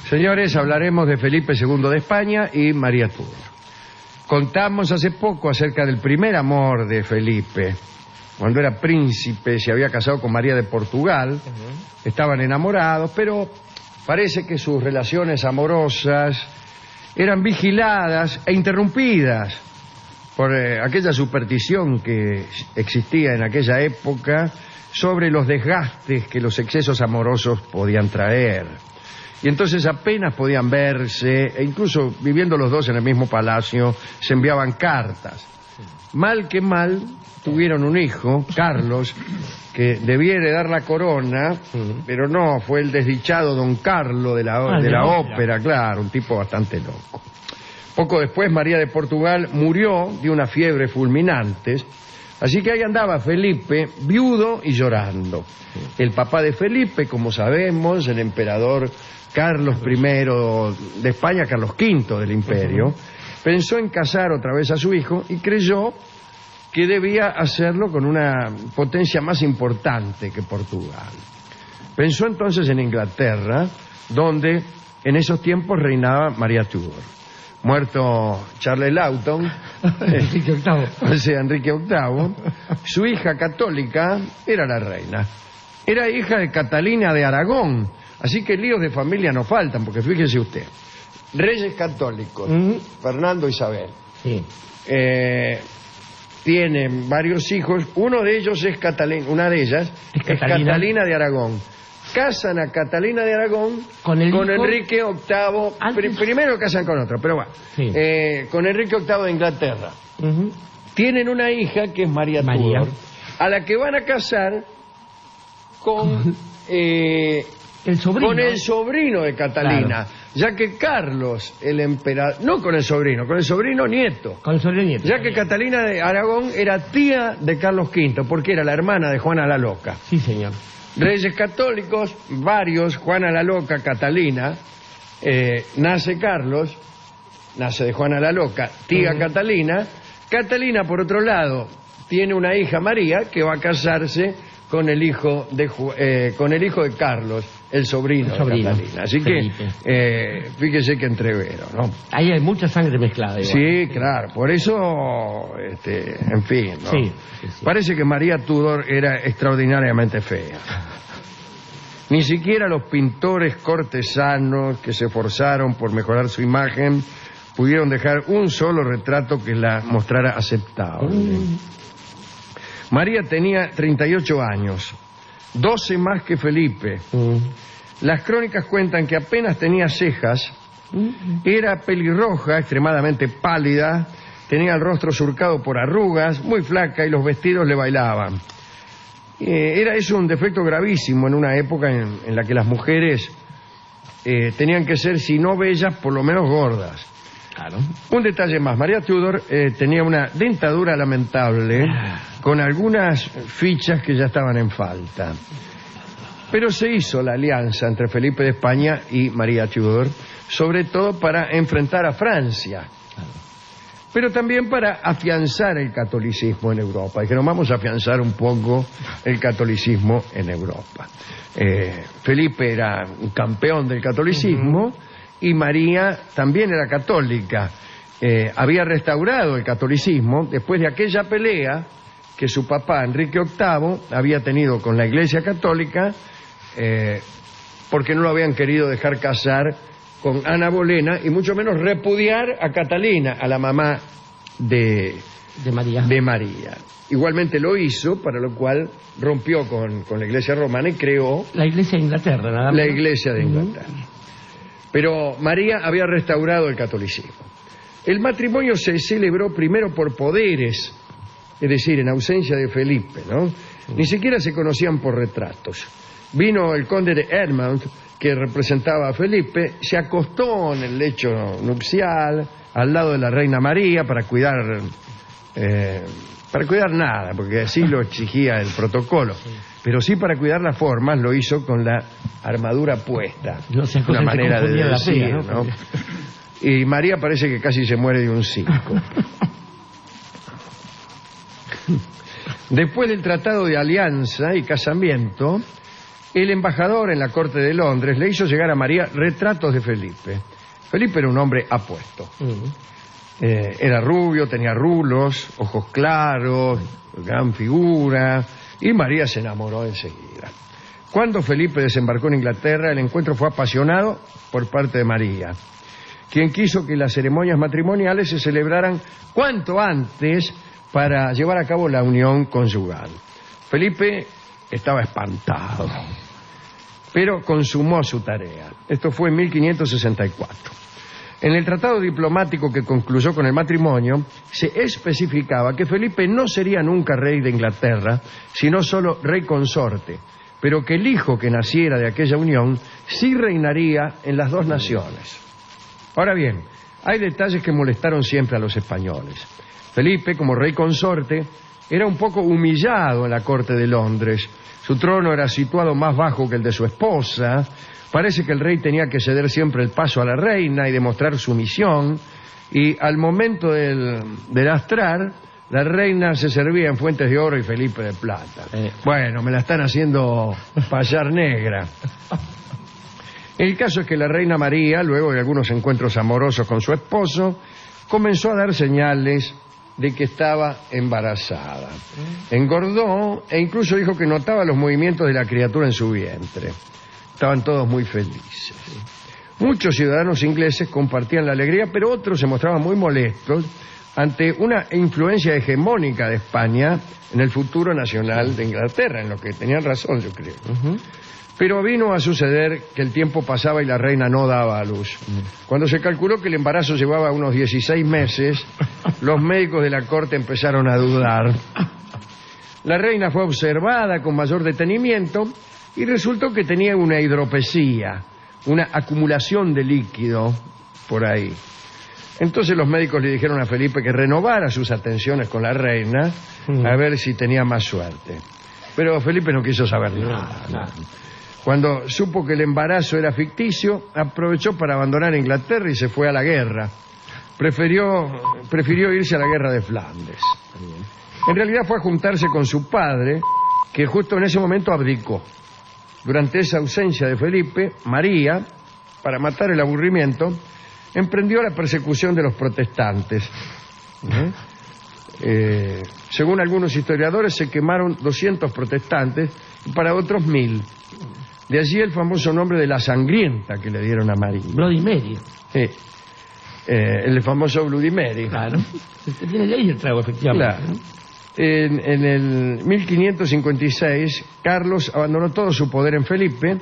Señores, hablaremos de Felipe II de España y María Tudor. Contamos hace poco acerca del primer amor de Felipe. Cuando era príncipe se había casado con María de Portugal. Estaban enamorados, pero parece que sus relaciones amorosas eran vigiladas e interrumpidas por aquella superstición que existía en aquella época sobre los desgastes que los excesos amorosos podían traer. Y entonces apenas podían verse, e incluso viviendo los dos en el mismo palacio, se enviaban cartas. Mal que mal, tuvieron un hijo, Carlos, que debía heredar la corona, pero no, fue el desdichado don Carlo de la ópera, claro, un tipo bastante loco. Poco después María de Portugal murió de una fiebre fulminante, así que ahí andaba Felipe, viudo y llorando. El papá de Felipe, como sabemos, el emperador Carlos I de España, Carlos V del Imperio, pensó en casar otra vez a su hijo y creyó que debía hacerlo con una potencia más importante que Portugal. Pensó entonces en Inglaterra, donde en esos tiempos reinaba María Tudor. Muerto Charles Lawton, Enrique VIII. o sea, Enrique VIII, su hija católica era la reina. Era hija de Catalina de Aragón, así que líos de familia no faltan, porque fíjese usted, reyes católicos, Fernando e Isabel, tienen varios hijos, uno de ellos es Catalina, una de ellas es Catalina de Aragón. Casan a Catalina de Aragón con Enrique VIII. Primero casan con otro, pero bueno. Con Enrique VIII de Inglaterra. Tienen una hija que es María Tudor, a la que van a casar con el sobrino de Catalina. Claro. Ya que Carlos, el emperador... No con el sobrino nieto. Con el sobrino nieto. Ya que Catalina de Aragón era tía de Carlos V, porque era la hermana de Juana la Loca. Sí, señor. Reyes católicos, varios, Juana la Loca, Catalina, nace Carlos, nace de Juana la Loca, tía Catalina. Catalina, por otro lado, tiene una hija María que va a casarse con el hijo de Carlos, el sobrino de Catalina. Así que, fíjese que entrevero, ¿no? Ahí hay mucha sangre mezclada. Igual. Sí, claro, por eso, en fin, ¿no? Sí. Parece que María Tudor era extraordinariamente fea. Ni siquiera los pintores cortesanos que se esforzaron por mejorar su imagen pudieron dejar un solo retrato que la mostrara aceptable. María tenía 38 años, 12 más que Felipe. Las crónicas cuentan que apenas tenía cejas, era pelirroja, extremadamente pálida, tenía el rostro surcado por arrugas, muy flaca y los vestidos le bailaban. Era eso un defecto gravísimo en una época en la que las mujeres tenían que ser, si no bellas, por lo menos gordas. Claro. Un detalle más, María Tudor tenía una dentadura lamentable con algunas fichas que ya estaban en falta. Pero se hizo la alianza entre Felipe de España y María Tudor, sobre todo para enfrentar a Francia, pero también para afianzar el catolicismo en Europa. Dijeron, vamos a afianzar un poco el catolicismo en Europa. Felipe era un campeón del catolicismo y María también era católica. Había restaurado el catolicismo después de aquella pelea que su papá, Enrique VIII, había tenido con la Iglesia Católica porque no lo habían querido dejar casar con Ana Bolena y mucho menos repudiar a Catalina, a la mamá de María. Igualmente lo hizo, para lo cual rompió con la Iglesia romana y creó la Iglesia de Inglaterra, nada más. La Iglesia de Inglaterra. Pero María había restaurado el catolicismo. El matrimonio se celebró primero por poderes, es decir, en ausencia de Felipe, ¿no? Ni siquiera se conocían por retratos. Vino el conde de Edmund, que representaba a Felipe, se acostó en el lecho nupcial al lado de la reina María para cuidar nada, porque así lo exigía el protocolo, pero sí para cuidar las formas lo hizo con la armadura puesta, una manera de decir, ¿no? Y María parece que casi se muere de un circo. Después del tratado de alianza y casamiento, El embajador en la corte de Londres le hizo llegar a María retratos de Felipe. Felipe era un hombre apuesto. Era rubio, tenía rulos, ojos claros, gran figura, y María se enamoró enseguida. Cuando Felipe desembarcó en Inglaterra, el encuentro fue apasionado por parte de María, quien quiso que las ceremonias matrimoniales se celebraran cuanto antes para llevar a cabo la unión conyugal. Felipe estaba espantado, pero consumó su tarea. Esto fue en 1564. En el tratado diplomático que concluyó con el matrimonio, se especificaba que Felipe no sería nunca rey de Inglaterra, sino solo rey consorte, pero que el hijo que naciera de aquella unión sí reinaría en las dos naciones. Ahora bien, hay detalles que molestaron siempre a los españoles. Felipe, como rey consorte, era un poco humillado en la corte de Londres. Su trono era situado más bajo que el de su esposa. Parece que el rey tenía que ceder siempre el paso a la reina y demostrar sumisión. Y al momento del astrar, la reina se servía en fuentes de oro y Felipe de plata. Bueno, me la están haciendo payar negra. El caso es que la reina María, luego de algunos encuentros amorosos con su esposo, comenzó a dar señales de que estaba embarazada. Engordó e incluso dijo que notaba los movimientos de la criatura en su vientre. Estaban todos muy felices. Muchos ciudadanos ingleses compartían la alegría, pero otros se mostraban muy molestos ante una influencia hegemónica de España en el futuro nacional de Inglaterra, en lo que tenían razón, yo creo. Pero vino a suceder que el tiempo pasaba y la reina no daba a luz. Cuando se calculó que el embarazo llevaba unos 16 meses, los médicos de la corte empezaron a dudar. La reina fue observada con mayor detenimiento y resultó que tenía una hidropesía, una acumulación de líquido por ahí. Entonces los médicos le dijeron a Felipe que renovara sus atenciones con la reina a ver si tenía más suerte. Pero Felipe no quiso saber nada. Cuando supo que el embarazo era ficticio, aprovechó para abandonar Inglaterra y se fue a la guerra. Prefirió irse a la guerra de Flandes. En realidad fue a juntarse con su padre, que justo en ese momento abdicó. Durante esa ausencia de Felipe, María, para matar el aburrimiento, emprendió la persecución de los protestantes. Según algunos historiadores, se quemaron 200 protestantes y para otros 1000. De allí el famoso nombre de la sangrienta que le dieron a María. Bloody Mary. El famoso Bloody Mary. Claro. Tiene de ahí el trago, efectivamente. Claro. En el 1556, Carlos abandonó todo su poder en Felipe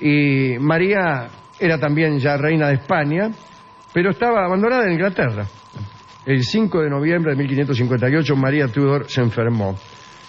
y María era también ya reina de España, pero estaba abandonada en Inglaterra. El 5 de noviembre de 1558, María Tudor se enfermó.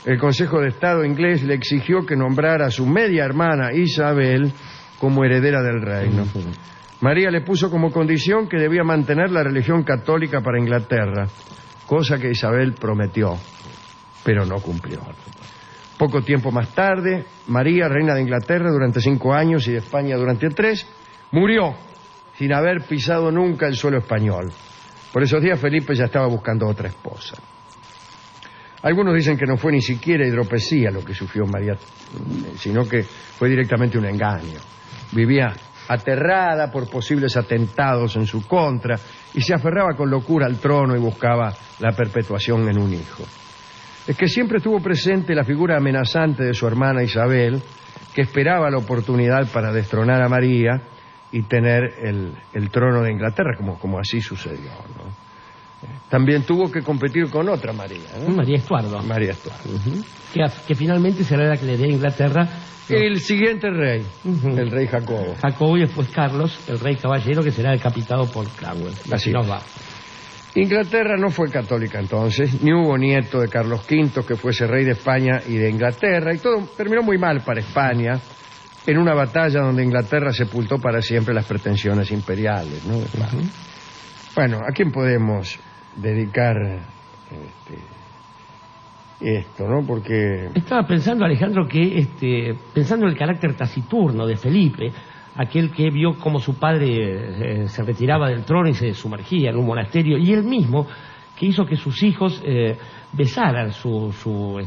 El Consejo de Estado inglés le exigió que nombrara a su media hermana Isabel como heredera del reino. María le puso como condición que debía mantener la religión católica para Inglaterra, cosa que Isabel prometió, pero no cumplió. Poco tiempo más tarde, María, reina de Inglaterra durante 5 años y de España durante 3, murió sin haber pisado nunca el suelo español. Por esos días Felipe ya estaba buscando otra esposa. Algunos dicen que no fue ni siquiera hidropesía lo que sufrió María, sino que fue directamente un engaño. Vivía aterrada por posibles atentados en su contra y se aferraba con locura al trono y buscaba la perpetuación en un hijo. Es que siempre estuvo presente la figura amenazante de su hermana Isabel, que esperaba la oportunidad para destronar a María y tener el trono de Inglaterra, como así sucedió, ¿no? También tuvo que competir con otra María, ¿no? María Estuardo. María Estuardo. Que finalmente será la que le dé a Inglaterra. El siguiente rey, el rey Jacobo. Jacobo y después Carlos, el rey caballero, que será decapitado por Cromwell. Así nos va. Inglaterra no fue católica entonces, ni hubo nieto de Carlos V que fuese rey de España y de Inglaterra, y todo terminó muy mal para España, en una batalla donde Inglaterra sepultó para siempre las pretensiones imperiales, ¿no? Bueno, ¿a quién podemos dedicar esto, no? Porque estaba pensando, Alejandro, que pensando en el carácter taciturno de Felipe, aquel que vio cómo su padre se retiraba del trono y se sumergía en un monasterio, y él mismo que hizo que sus hijos besaran su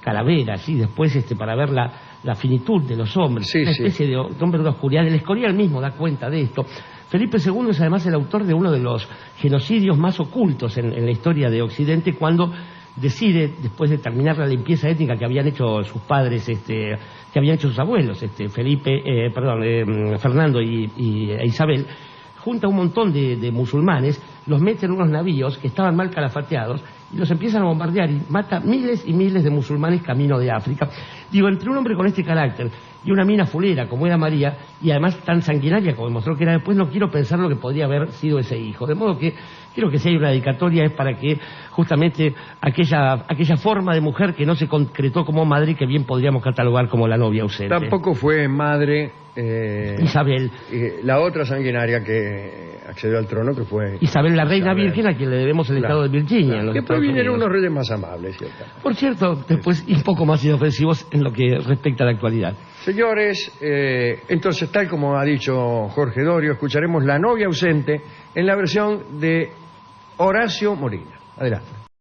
calavera, ¿sí? Después para ver la finitud de los hombres, Sí, una especie de hombre de oscuridad. El Escorial mismo da cuenta de esto. Felipe II es además el autor de uno de los genocidios más ocultos en la historia de Occidente, cuando decide, después de terminar la limpieza étnica que habían hecho sus padres, que habían hecho sus abuelos, Fernando e Isabel, junta un montón de musulmanes, los mete en unos navíos que estaban mal calafateados y los empiezan a bombardear y mata miles y miles de musulmanes camino de África. Digo, entre un hombre con este carácter y una mina fulera como era María, y además tan sanguinaria como demostró que era después, no quiero pensar lo que podría haber sido ese hijo. De modo que quiero que si hay una dedicatoria es para que justamente aquella forma de mujer que no se concretó como madre, que bien podríamos catalogar como la novia ausente. Tampoco fue madre Isabel. La otra sanguinaria que accedió al trono, que fue Isabel, la reina virgen, a quien le debemos el estado de Virginia. En los Después Estados vinieron Unidos. unos reyes más amables, ¿cierto? Por cierto, después un poco más inofensivos en lo que respecta a la actualidad. Señores, entonces, tal como ha dicho Jorge Dorio, escucharemos La novia ausente en la versión de Horacio Molina. Adelante.